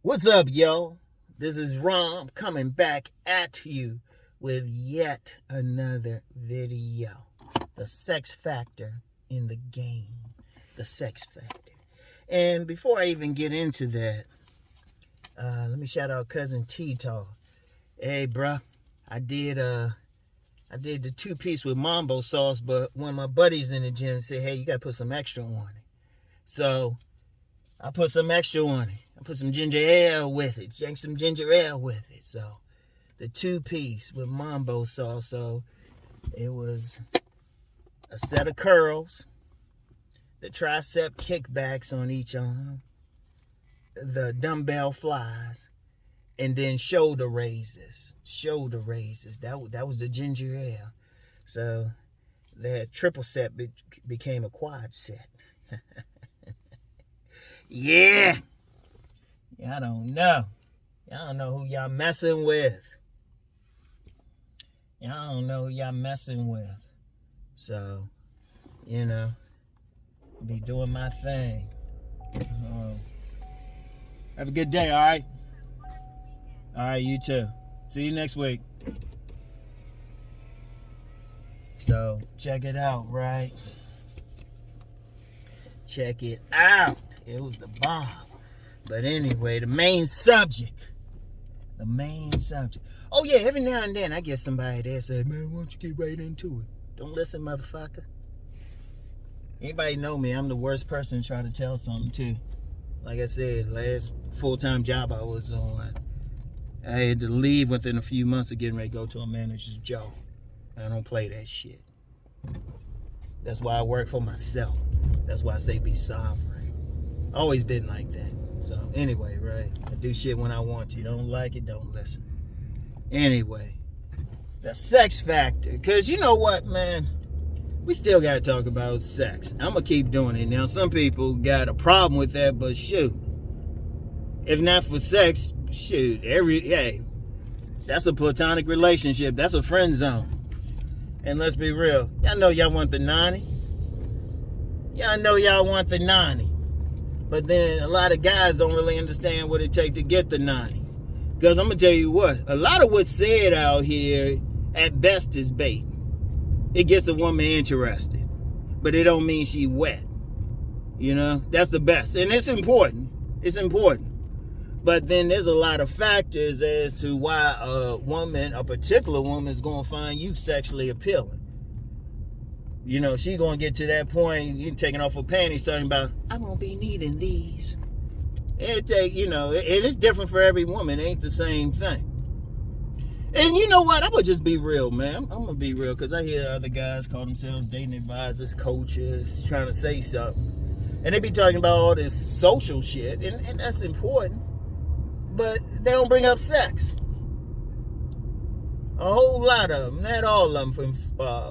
What's up, yo? This is Rom coming back at you with yet another video. The sex factor in the game. The sex factor. And before I even get into that, let me shout out cousin T-Talk. Hey, bruh, I did the 2-piece with mambo sauce, but one of my buddies in the gym said, hey, you gotta put some extra on it. So I put some extra on it. I put some ginger ale with it. Drank some ginger ale with it. So the 2-piece with mambo sauce. So it was a set of curls, the tricep kickbacks on each arm, the dumbbell flies, and then shoulder raises. Shoulder raises. That was the ginger ale. So that triple set became a quad set. Yeah. Y'all don't know. Y'all don't know who y'all messing with. Y'all don't know who y'all messing with. So, be doing my thing. Have a good day, all right? All right, you too. See you next week. So, check it out, right? Check it out. It was the bomb. But anyway, the main subject. Oh yeah, every now and then I get somebody that say, man, why don't you get right into it? Don't listen, motherfucker. Anybody know me, I'm the worst person to try to tell something to. Like I said, last full-time job I was on, I had to leave within a few months of getting ready to go to a manager's job. I don't play that shit. That's why I work for myself. That's why I say be sovereign. Always been like that. So anyway, right? I do shit when I want to. You don't like it, don't listen. Anyway, the sex factor. Because you know what, man? We still got to talk about sex. I'm going to keep doing it. Now, some people got a problem with that, but shoot. If not for sex, shoot. Hey, that's a platonic relationship. That's a friend zone. And let's be real. Y'all know y'all want the 90. Y'all know y'all want the 90. But then a lot of guys don't really understand what it takes to get the 90. Because I'm going to tell you what, a lot of what's said out here at best is bait. It gets a woman interested. But it don't mean she wet. That's the best. And it's important. It's important. But then there's a lot of factors as to why a particular woman is going to find you sexually appealing. She going to get to that point, you taking off her panties, talking about, I won't be needing these. It is different for every woman. It ain't the same thing. And you know what? I'm going to just be real, man. I'm going to be real because I hear other guys call themselves dating advisors, coaches, trying to say something. And they be talking about all this social shit, and that's important. But they don't bring up sex. A whole lot of them. Not all of them,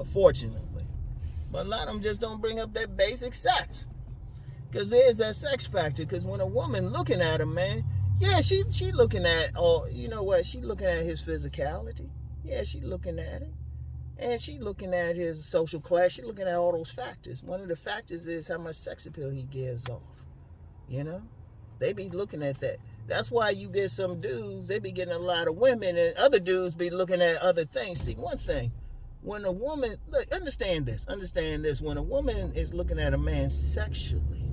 fortunately. But a lot of them just don't bring up that basic sex. Because there's that sex factor. Because when a woman looking at a man, yeah, she looking at, she looking at his physicality. Yeah, she looking at it. And she looking at his social class. She looking at all those factors. One of the factors is how much sex appeal he gives off. They be looking at that. That's why you get some dudes, they be getting a lot of women, and other dudes be looking at other things. See, one thing, when a woman, look, understand this. When a woman is looking at a man sexually,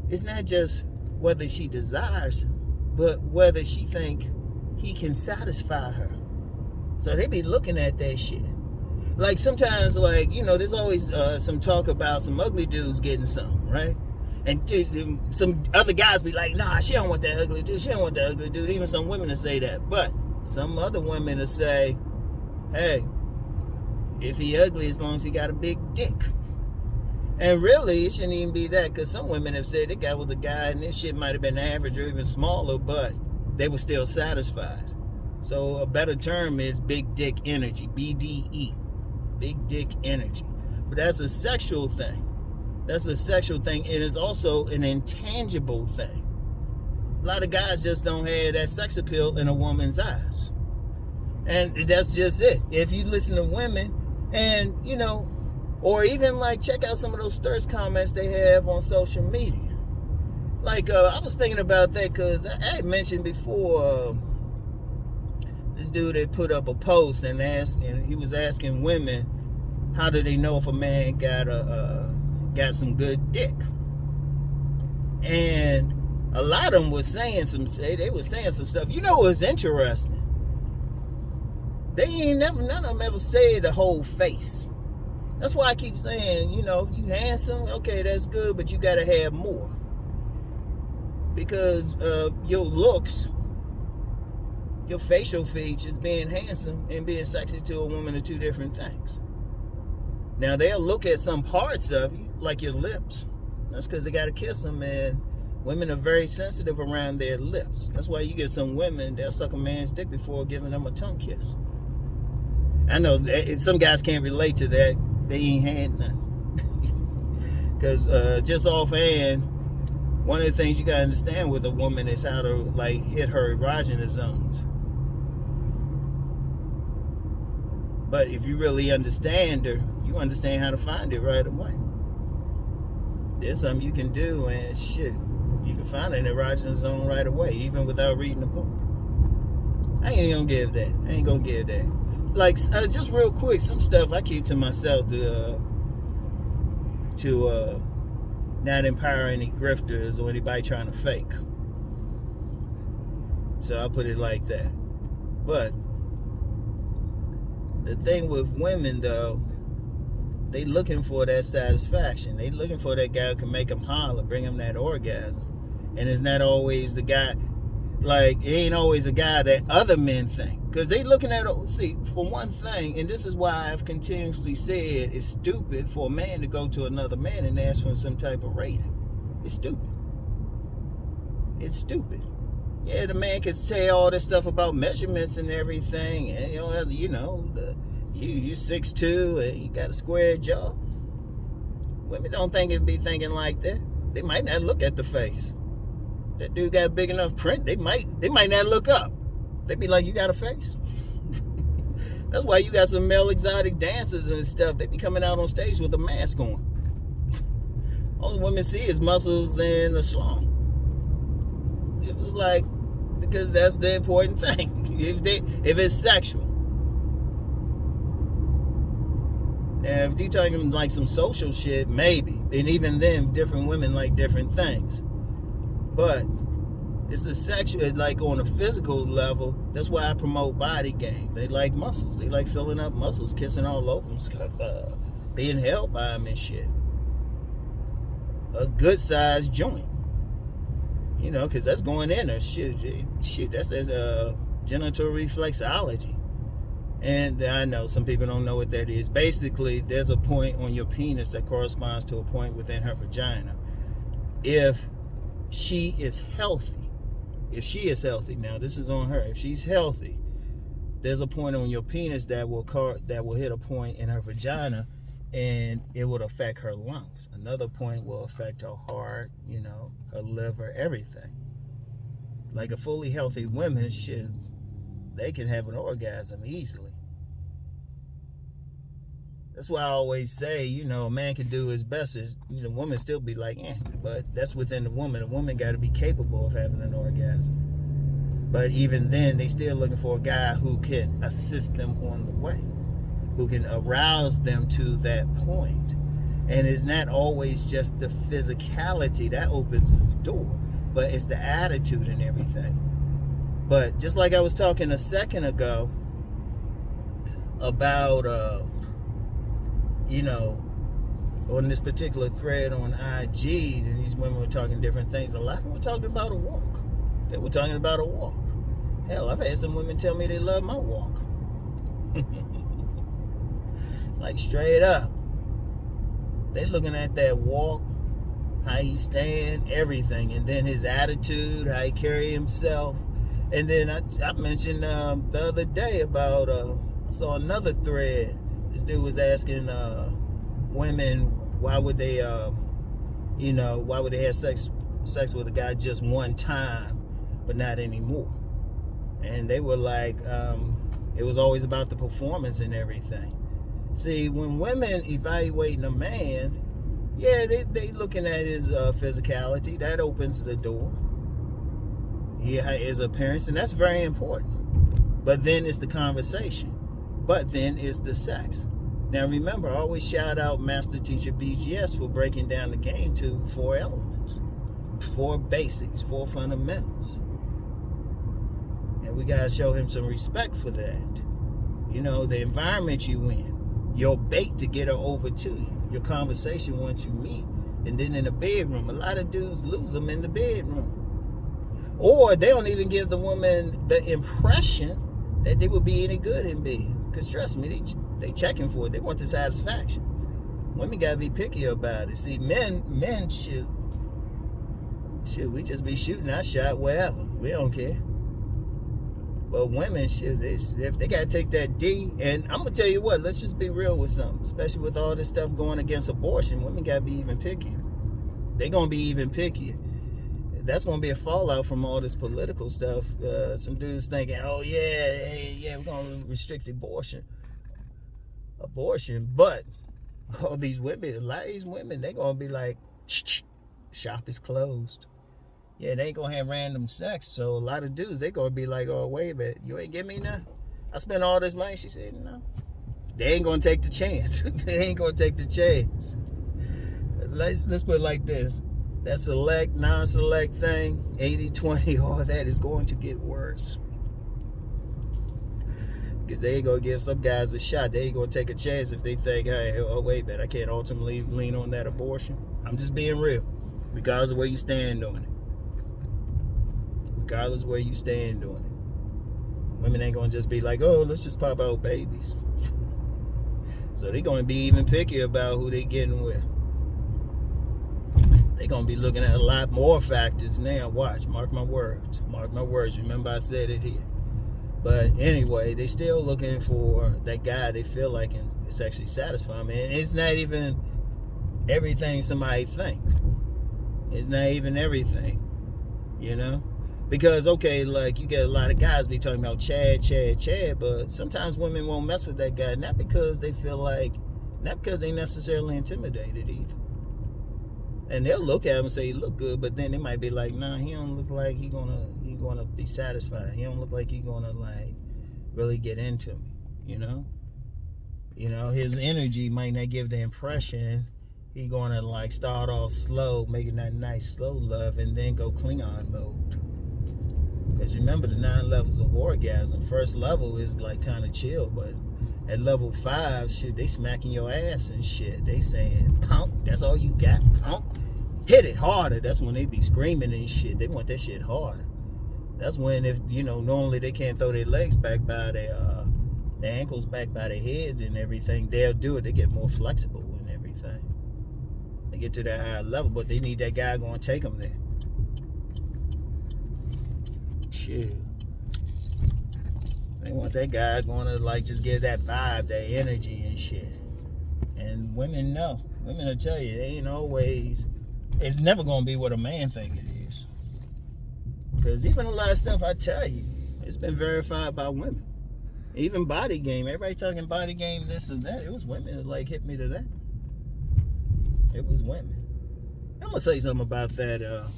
it's not just whether she desires him, but whether she think he can satisfy her. So they be looking at that shit. Like sometimes, there's always some talk about some ugly dudes getting some, right? And some other guys be like, nah, she don't want that ugly dude. She don't want that ugly dude. Even some women will say that. But some other women will say, hey, if he ugly, as long as he got a big dick. And really, it shouldn't even be that, because some women have said they got with a guy and this shit might have been average or even smaller, but they were still satisfied. So a better term is big dick energy, BDE, big dick energy. But that's a sexual thing. That's a sexual thing. It is also an intangible thing. A lot of guys just don't have that sex appeal in a woman's eyes. And that's just it. If you listen to women and, or even check out some of those thirst comments they have on social media. Like, I was thinking about that because I had mentioned before this dude had put up a post and he was asking women, how do they know if a man got some good dick? And a lot of them were saying some stuff. You know what's interesting? None of them ever said the whole face. That's why I keep saying, you know, if you handsome, okay, that's good, but you gotta have more. Because your looks, your facial features, being handsome and being sexy to a woman are two different things. Now, they'll look at some parts of you, like your lips. That's because they gotta kiss them, and women are very sensitive around their lips. That's why you get some women, they'll suck a man's dick before giving them a tongue kiss. I know some guys can't relate to that. They ain't had none. Because just offhand, one of the things you got to understand with a woman is how to, like, hit her erogenous zones. But if you really understand her, you understand how to find it right away. There's something you can do, and shit, you can find an erogenous zone right away, even without reading a book. I ain't gonna give that. Like, just real quick, some stuff I keep to myself to not empower any grifters or anybody trying to fake. So I'll put it like that. But the thing with women, though, they looking for that satisfaction. They looking for that guy who can make them holler, bring them that orgasm. And it's not always the guy, like, it ain't always a guy that other men think. Because they looking at, see, for one thing, and this is why I've continuously said it's stupid for a man to go to another man and ask for some type of rating. It's stupid. It's stupid. Yeah, the man can say all this stuff about measurements and everything, and you're 6'2" and you got a square jaw. Women don't think it'd be thinking like that. They might not look at the face. That dude got a big enough print. They might not look up. They be like, you got a face? That's why you got some male exotic dancers and stuff. They be coming out on stage with a mask on. All the women see is muscles and a schlong. It was like, because that's the important thing. If it's sexual. Now, if you're talking like some social shit, maybe. And even then, different women like different things. But it's a sexual, like on a physical level. That's why I promote body game. They like muscles. They like filling up muscles, kissing all over them, being held by them and shit. A good sized joint, you know, because that's going in there. Shit, that's genital reflexology. And I know some people don't know what that is. Basically, there's a point on your penis that corresponds to a point within her vagina. If she is healthy, now this is on her. If she's healthy, there's a point on your penis that will hit a point in her vagina, and it would affect her lungs. Another point will affect her heart, you know, her liver, everything. Like a fully healthy woman, shit, they can have an orgasm easily. That's why I always say, you know, a man can do his best. The woman still be like, but that's within the woman. A woman got to be capable of having an orgasm. But even then, they still looking for a guy who can assist them on the way, who can arouse them to that point. And it's not always just the physicality that opens the door, but it's the attitude and everything. But just like I was talking a second ago about, on this particular thread on IG, and these women were talking different things. A lot of them were talking about a walk. They were talking about a walk. Hell, I've had some women tell me they love my walk. Like straight up. They looking at that walk, how he stand, everything, and then his attitude, how he carry himself. And then I mentioned the other day about I saw another thread. This dude was asking women why would they have sex with a guy just one time, but not anymore. And they were like, it was always about the performance and everything. See, when women evaluating a man, Yeah, they looking at his physicality. That opens the door. Yeah, his appearance, and that's very important. But then it's the conversation. But then it's the sex. Now remember, I always shout out Master Teacher BGS for breaking down the game to 4 elements, 4 basics, 4 fundamentals. And we gotta show him some respect for that. You know, the environment you in, your bait to get her over to you, your conversation once you meet, and then in the bedroom. A lot of dudes lose them in the bedroom. Or they don't even give the woman the impression that they would be any good in bed. Because trust me, they checking for it. They want the satisfaction. Women gotta be picky about it. See, men shoot. Shoot, we just be shooting our shot wherever. We don't care. But women, shoot, if they gotta take that D, and I'm gonna tell you what, let's just be real with something. Especially with all this stuff going against abortion, women gotta be even pickier. They gonna be even pickier. That's gonna be a fallout from all this political stuff. Some dudes thinking, oh yeah, we're gonna restrict abortion, but all these women, a lot of these women, they gonna be like, shop is closed. Yeah, they ain't gonna have random sex. So a lot of dudes, they gonna be like, oh wait a minute, you ain't give me none? I spent all this money. She said no. They ain't gonna take the chance. They ain't gonna take the chance. Let's put it like this. That select, non-select thing, 80-20, all that is going to get worse. Because they ain't going to give some guys a shot. They ain't going to take a chance if they think, hey, oh, wait a minute, I can't ultimately lean on that abortion. I'm just being real. Regardless of where you stand on it. Regardless of where you stand on it. Women ain't going to just be like, oh, let's just pop out babies. So they're going to be even picky about who they getting with. They're going to be looking at a lot more factors now. Watch. Mark my words. Mark my words. Remember I said it here. But anyway, they still looking for that guy they feel like is sexually satisfying. Man, it's not even everything somebody think. It's not even everything. You know? Because, okay, like, you get a lot of guys be talking about Chad, but sometimes women won't mess with that guy. Not because they feel like, not because they necessarily intimidated either. And they'll look at him and say he look good, but then they might be like, nah, he don't look like he gonna be satisfied. He don't look like he gonna like really get into me, you know? You know, his energy might not give the impression he gonna like start off slow, making that nice slow love, and then go Klingon mode. Because remember the 9 levels of orgasm. First level is like kind of chill, but at level 5, shit, they smacking your ass and shit. They saying, pump, that's all you got, pump. Hit it harder. That's when they be screaming and shit. They want that shit harder. That's when, if, you know, normally they can't throw their legs back by their ankles back by their heads and everything, they'll do it. They get more flexible and everything. They get to that higher level, but they need that guy going to take them there. Shit. They want that guy going to like just give that vibe, that energy and shit. And women know. Women will tell you, they ain't always, it's never going to be what a man think it is. Because even a lot of stuff I tell you, it's been verified by women. Even body game, everybody talking body game, this and that. It was women that like hit me to that. It was women. I'm going to say something about that.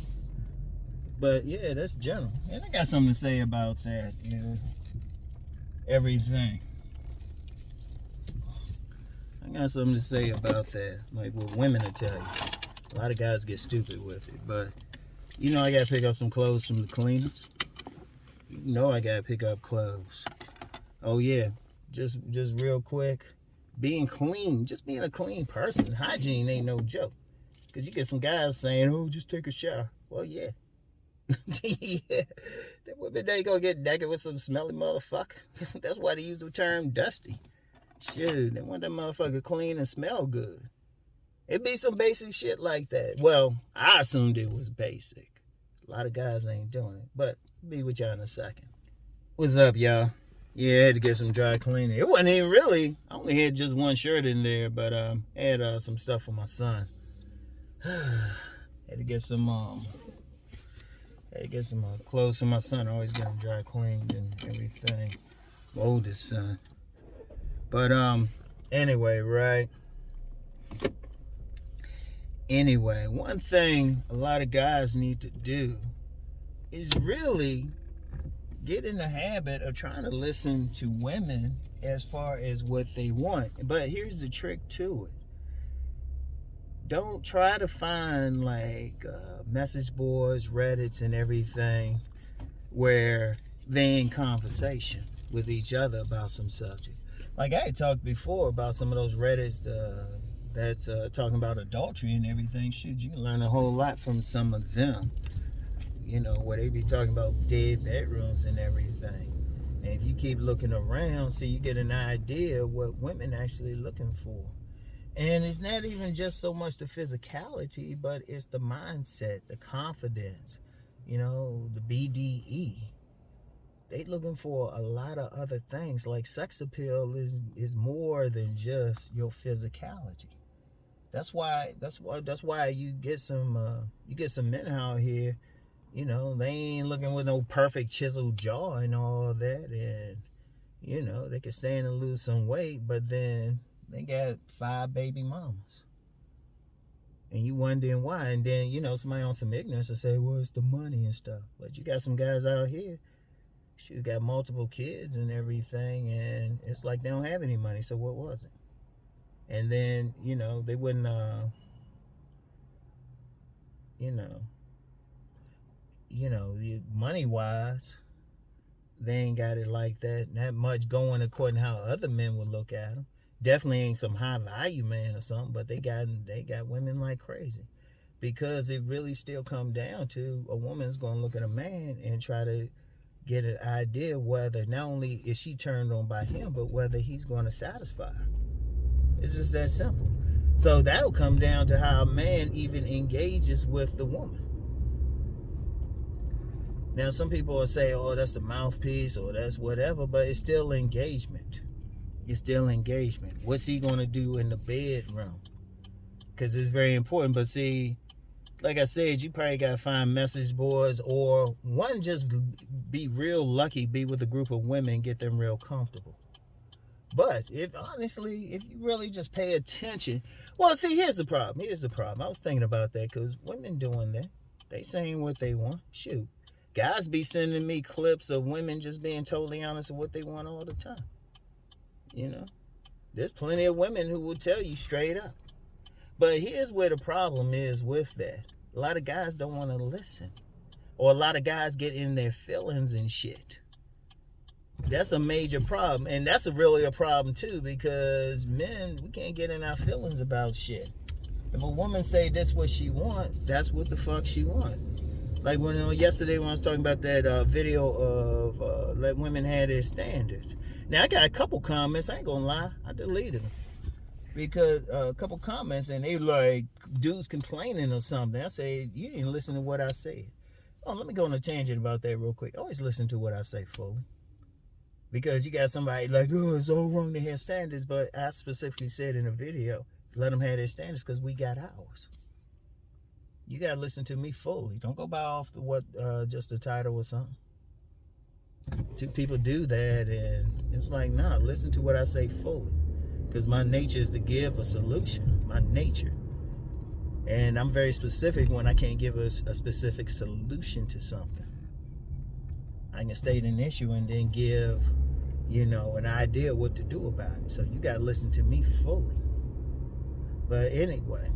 But yeah, that's general. And I got something to say about that. You know, everything. I got something to say about that. Like what women will tell you. A lot of guys get stupid with it. But you know I got to pick up some clothes from the cleaners. You know I got to pick up clothes. Oh yeah, just real quick. Being clean, just being a clean person. Hygiene ain't no joke. Because you get some guys saying, oh, just take a shower. Well, yeah. Yeah. That women, they gonna get naked with some smelly motherfucker. That's why they use the term dusty. Shit, they want that motherfucker clean and smell good. It be some basic shit like that. Well, I assumed it was basic. A lot of guys ain't doing it. But be with y'all in a second. What's up, y'all? Yeah, I had to get some dry cleaning. It wasn't even really. I only had just one shirt in there, but I had some stuff for my son. Had to get some clothes for my son. I always get them dry cleaned and everything. My oldest son. But anyway, right? Anyway, one thing a lot of guys need to do is really get in the habit of trying to listen to women as far as what they want. But here's the trick to it. Don't try to find like message boards, Reddits, and everything where they in conversation with each other about some subject. Like I had talked before about some of those Reddits that's talking about adultery and everything. Shoot, you can learn a whole lot from some of them. You know, where they be talking about dead bedrooms and everything. And if you keep looking around, so you get an idea of what women actually looking for. And it's not even just so much the physicality, but it's the mindset, the confidence, you know, the BDE. They looking for a lot of other things. Like sex appeal is more than just your physicality. That's why you get some men out here. You know, they ain't looking with no perfect chiseled jaw and all of that. And, you know, they can stand and lose some weight, but then they got 5 baby mamas. And you wondering why. And then, you know, somebody on some ignorance will say, well, it's the money and stuff. But you got some guys out here, shoot, got multiple kids and everything, and it's like they don't have any money, so what was it? And then, you know, they wouldn't, money-wise, they ain't got it like that much going according to how other men would look at them. Definitely ain't some high-value man or something, but they got women like crazy. Because it really still come down to a woman's going to look at a man and try to get an idea whether not only is she turned on by him, but whether he's going to satisfy her. It's just that simple. So that'll come down to how a man even engages with the woman. Now, some people will say, oh, that's a mouthpiece or that's whatever, but it's still engagement. It's still engagement. What's he going to do in the bedroom? Because it's very important. But see, like I said, you probably got to find message boards, or one, just be real lucky, be with a group of women, get them real comfortable. But if you really just pay attention, well, see, here's the problem. I was thinking about that because women doing that. They saying what they want. Shoot. Guys be sending me clips of women just being totally honest with what they want all the time. You know, there's plenty of women who will tell you straight up. But here's where the problem is with that. A lot of guys don't want to listen. Or a lot of guys get in their feelings and shit. That's a major problem. And that's really a problem too, because men, we can't get in our feelings about shit. If a woman say that's what she want, that's what the fuck she want. Like yesterday when I was talking about that video of let women have their standards. Now, I got a couple comments. I ain't gonna lie. I deleted them. Because a couple comments, and they like dudes complaining or something. I say, you didn't listen to what I said. Oh, let me go on a tangent about that real quick. Always listen to what I say fully. Because you got somebody like, oh, it's all wrong to have standards. But I specifically said in a video, let them have their standards because we got ours. You got to listen to me fully. Don't go by off just the title or something. Two people do that, and it's like, nah, listen to what I say fully. Because my nature is to give a solution. My nature. And I'm very specific when I can't give a specific solution to something. I can state an issue and then give, an idea what to do about it. So you got to listen to me fully. But anyway,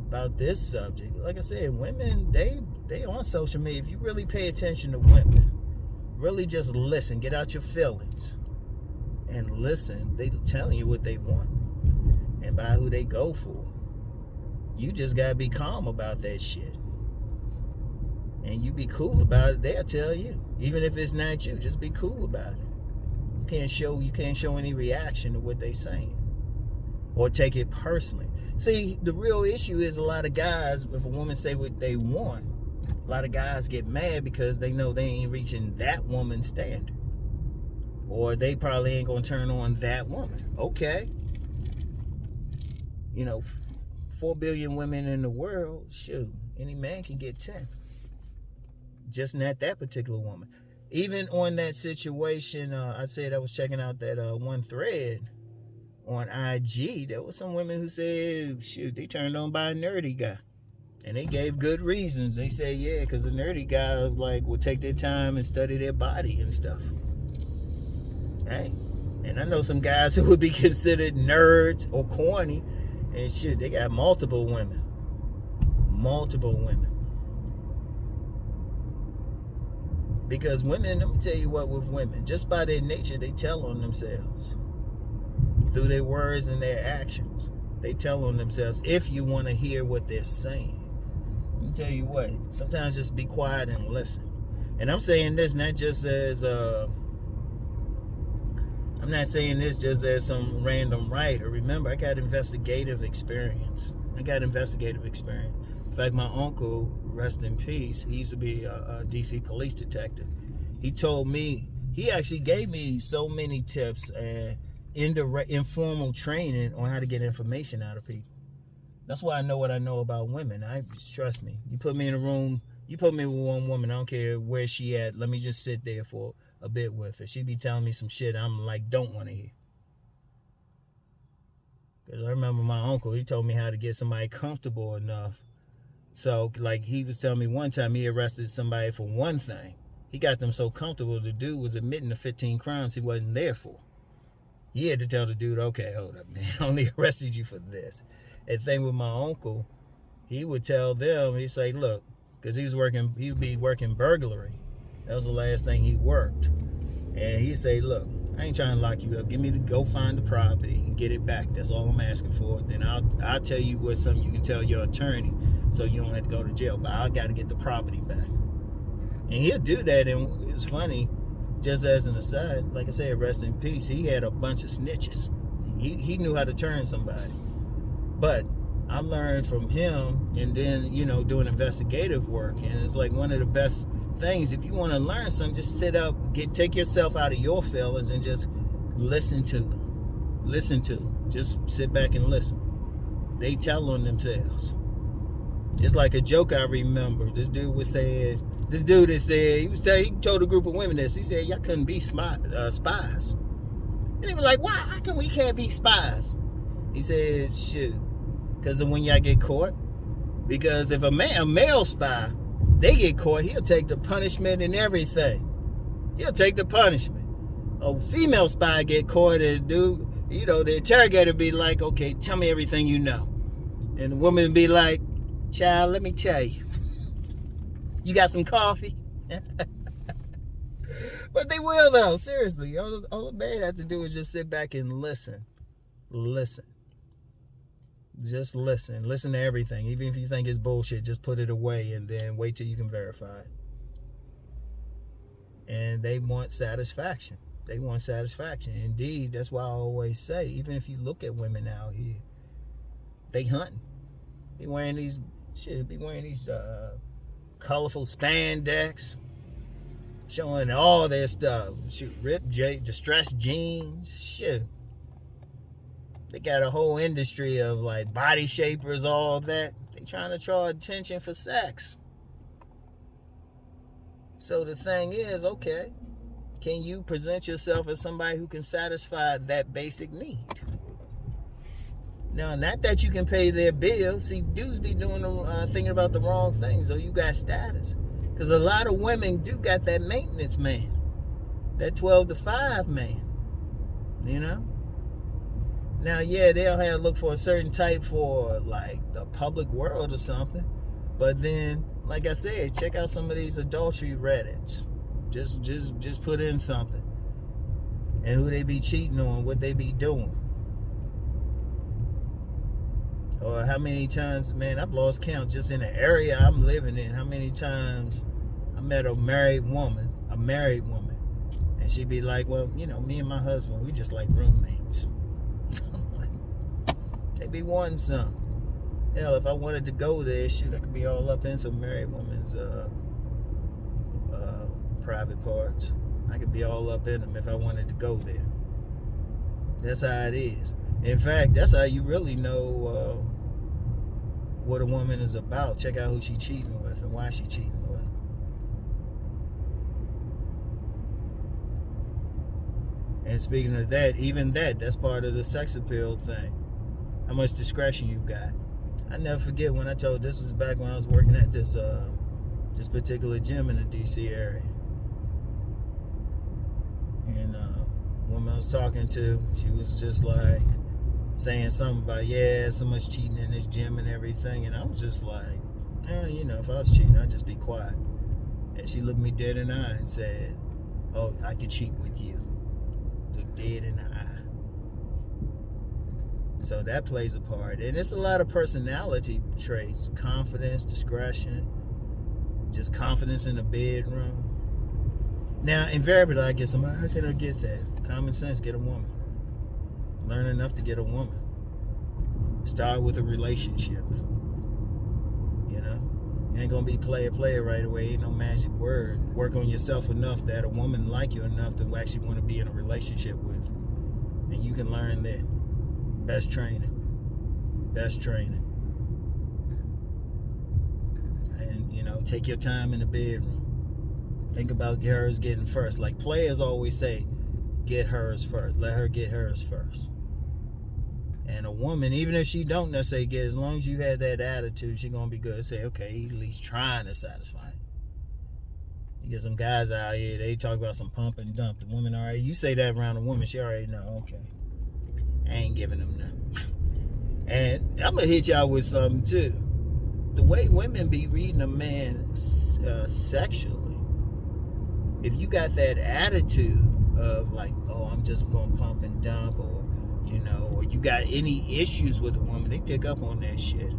about this subject, like I said, women, they on social media. If you really pay attention to women, really just listen, get out your feelings and listen. They telling you what they want and by who they go for. You just gotta be calm about that shit. And you be cool about it, they'll tell you. Even if it's not you, just be cool about it. You can't show any reaction to what they saying. Or take it personally. See, the real issue is a lot of guys, if a woman say what they want, a lot of guys get mad because they know they ain't reaching that woman's standard. Or they probably ain't gonna turn on that woman. Okay. 4 billion women in the world, shoot, any man can get 10. Just not that particular woman. Even on that situation, I said I was checking out that one thread on IG. There was some women who said, shoot, they turned on by a nerdy guy. And they gave good reasons. They say, yeah, because the nerdy guy like would take their time and study their body and stuff. Hey, and I know some guys who would be considered nerds or corny, and shit, they got multiple women. Multiple women. Because women, let me tell you what, with women, just by their nature, they tell on themselves. Through their words and their actions. They tell on themselves if you want to hear what they're saying. Let me tell you what, sometimes just be quiet and listen. And I'm saying this not just as I'm not saying this just as some random writer. Remember, I got investigative experience. In fact, my uncle, rest in peace, he used to be a DC police detective. He told me, he actually gave me so many tips and informal training on how to get information out of people. That's why I know what I know about women. Trust me. You put me in a room, you put me with one woman, I don't care where she at, let me just sit there for a bit with her. She be telling me some shit I'm like, don't want to hear. Because I remember my uncle, he told me how to get somebody comfortable enough. So, like, he was telling me one time he arrested somebody for one thing. He got them so comfortable, the dude was admitting to 15 crimes he wasn't there for. He had to tell the dude, okay, hold up, man, I only arrested you for this. And the thing with my uncle, he would tell them, he'd say, look, because he would be working burglary. That was the last thing he worked. And he'd say, look, I ain't trying to lock you up. Give me go find the property and get it back. That's all I'm asking for. Then I'll tell you what's something you can tell your attorney so you don't have to go to jail. But I got to get the property back. And he'll do that. And it's funny, just as an aside, like I said, rest in peace, he had a bunch of snitches. He knew how to turn somebody. But I learned from him, and then, doing investigative work. And it's like one of the best things. If you want to learn something, just sit up, take yourself out of your feelings and just listen to them. Listen to them. Just sit back and listen. They tell on themselves. It's like a joke I remember. This dude had said, he told a group of women this. He said, y'all couldn't be spies. And they were like, why? How come we can't be spies? He said, shoot, because of when y'all get caught. Because if a male spy, they get caught, he'll take the punishment and everything. He'll take the punishment. A female spy get caught, and dude, the interrogator be like, okay, tell me everything you know. And the woman be like, child, let me tell you. You got some coffee? But they will, though, seriously. All the man has to do is just sit back and listen. Listen. Just listen. Listen to everything. Even if you think it's bullshit, just put it away and then wait till you can verify it. And they want satisfaction. They want satisfaction. Indeed, that's why I always say, even if you look at women out here, they hunting. Be wearing these colorful spandex, showing all their stuff. Shoot, ripped distressed jeans. Shit. They got a whole industry of like body shapers, all that. They trying to draw attention for sex. So the thing is, okay, can you present yourself as somebody who can satisfy that basic need? Now, not that you can pay their bills. See, dudes be thinking about the wrong things. Oh, you got status. Because a lot of women do got that maintenance man. That 12 to 5 man. Now, yeah, they'll look for a certain type for, like, the public world or something. But then, like I said, check out some of these adultery Reddits. Just put in something. And who they be cheating on, what they be doing. Or how many times, man, I've lost count just in the area I'm living in. How many times I met a married woman. And she'd be like, well, me and my husband, we just like roommates. I'm like, they be wanting some. Hell, if I wanted to go there, shoot, I could be all up in some married woman's private parts. I could be all up in them if I wanted to go there. That's how it is. In fact, that's how you really know what a woman is about. Check out who she cheating with and why she cheating with. And speaking of that, even that's part of the sex appeal thing. How much discretion you got. I never forget when I told, this was back when I was working at this particular gym in the DC area. And woman I was talking to, she was just like saying something about, yeah, so much cheating in this gym and everything. And I was just like, you know, if I was cheating, I'd just be quiet. And she looked me dead in the eye and said, oh, I could cheat with you. Look dead in the eye. So that plays a part. And it's a lot of personality traits, confidence, discretion, just confidence in the bedroom. Now, invariably, I get somebody, how can I get that? Common sense, get a woman. Learn enough to get a woman. Start with a relationship. You know? You ain't gonna be player right away. Ain't no magic word. Work on yourself enough that a woman like you enough to actually want to be in a relationship with. And you can learn that. Best training. Best training. And, you know, take your time in the bedroom. Think about hers getting first. Like players always say, get hers first. Let her get hers first. And a woman, even if she don't necessarily get, as long as you have that attitude, she's going to be good. Say, okay, he at least trying to satisfy it. You get some guys out here, they talk about some pump and dump. The woman, all right, you say that around a woman, she already know, okay. I ain't giving them nothing. And I'm going to hit y'all with something too. The way women be reading a man sexually, if you got that attitude of like, oh, I'm just going to pump and dump, or, you know, or you got any issues with a woman, they pick up on that shit.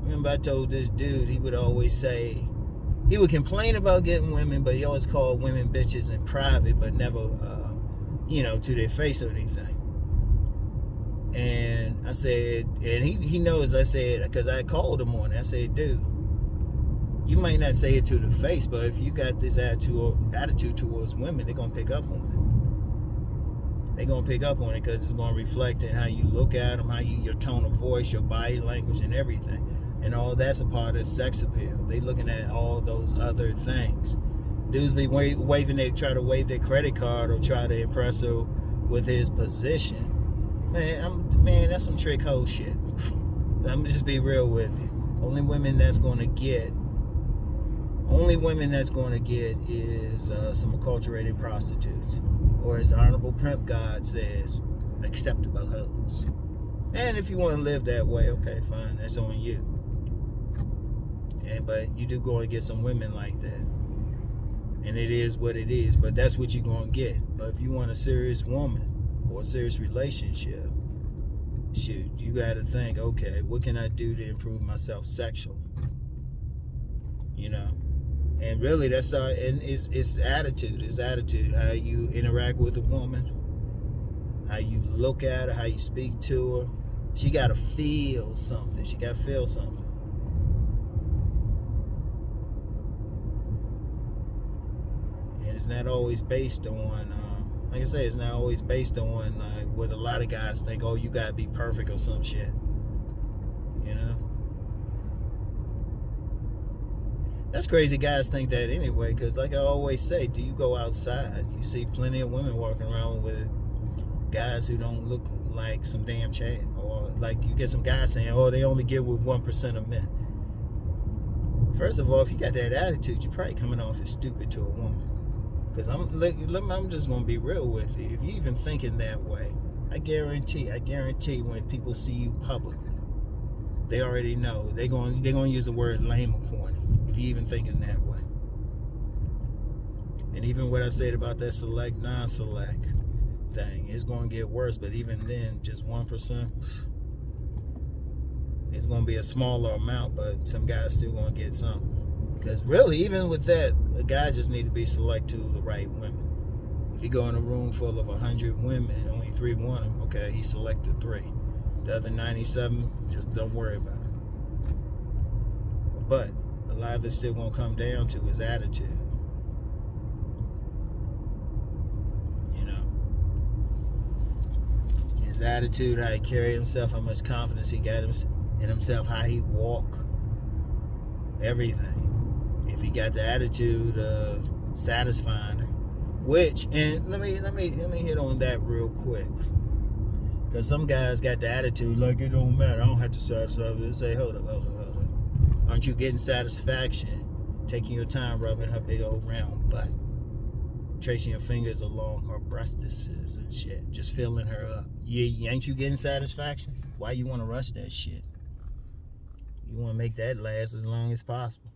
Remember I told this dude, he would always say, he would complain about getting women, but he always called women bitches in private, but never, you know, to their face or anything. And I said, and he knows, I said, because I called him on it, I said, dude, you might not say it to the face, but if you got this attitude towards women, they're going to pick up on it. They're going to pick up on it because it's going to reflect in how you look at them, your tone of voice, your body language, and everything. And all that's a part of sex appeal. They looking at all those other things. Dudes be try to wave their credit card or try to impress her with his position. Man, that's some trick hoe shit. I'm just be real with you. Only women that's gonna get is some acculturated prostitutes, or as the Honorable Pimp God says, acceptable hoes. And if you want to live that way, okay, fine, that's on you. But you do go and get some women like that, and it is what it is. But that's what you're gonna get. But if you want a serious woman or a serious relationship, shoot, you got to think, okay, what can I do to improve myself sexually? You know, and really that's it's attitude. It's attitude. How you interact with a woman, how you look at her, how you speak to her. She got to feel something. She got to feel something. And it's not always based on. Like I say, it's not always based on what a lot of guys think, oh, you gotta be perfect or some shit. You know? That's crazy guys think that anyway, because like I always say, do you go outside? You see plenty of women walking around with guys who don't look like some damn Chad. Or like you get some guys saying, oh, they only get with 1% of men. First of all, if you got that attitude, you're probably coming off as stupid to a woman. Because I'm just going to be real with you. If you even thinking that way, I guarantee when people see you publicly, they already know. They're going to use the word lame or corny, if you even thinking that way. And even what I said about that select, non-select thing, it's going to get worse. But even then, just 1%, it's going to be a smaller amount, but some guys still going to get something. Because really, even with that, a guy just need to be select to the right women. If you go in a room full of 100 women, only 3 want him, okay, he selected 3. The other 97, just don't worry about it. But a lot of it's still going to come down to his attitude. You know? His attitude, how he carry himself, how much confidence he got in himself, how he walk, everything. If he got the attitude of satisfying her, and let me hit on that real quick, Because some guys got the attitude like it don't matter. I don't have to satisfy. They say, hold up. Aren't you getting satisfaction? Taking your time rubbing her big old round butt. Tracing your fingers along her breastises and shit. Just filling her up. Ain't you getting satisfaction? Why you want to rush that shit? You want to make that last as long as possible.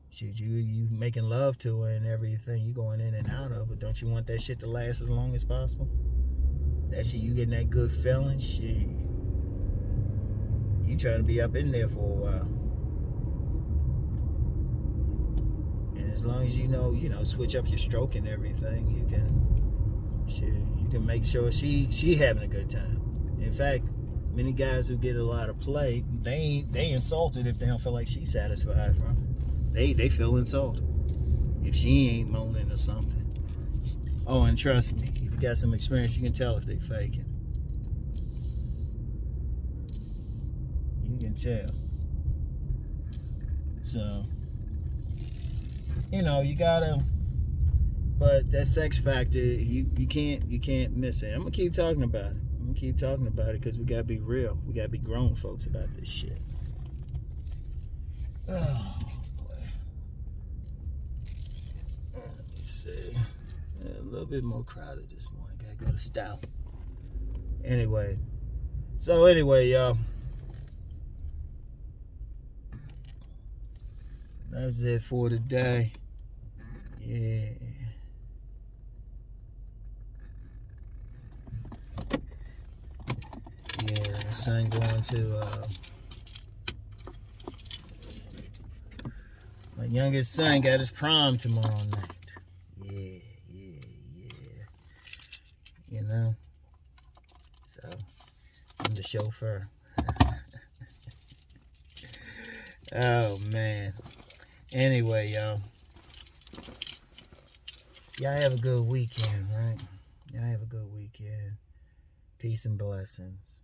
Shit, you making love to her and everything. You going in and out of it. Don't you want that shit to last as long as possible? That shit, you getting that good feeling? Shit. You trying to be up in there for a while. And as long as you know, switch up your stroke and everything, you can make sure she having a good time. In fact, many guys who get a lot of play, they insulted if they don't feel like she's satisfied from it. They feel insulted if she ain't moaning or something. Oh, and trust me, if you got some experience, you can tell if they faking. You can tell. So, you gotta. But that sex factor, you can't miss it. I'm gonna keep talking about it. Because we gotta be real. We gotta be grown folks about this shit. Oh boy. Let me see. A little bit more crowded this morning. Gotta go to Stout. Anyway, y'all. That's it for today. Yeah. Yeah, the son going to my youngest son got his prom tomorrow night. Yeah. So I'm the chauffeur. Oh man. Anyway, y'all have a good weekend, right? Y'all have a good weekend. Peace and blessings.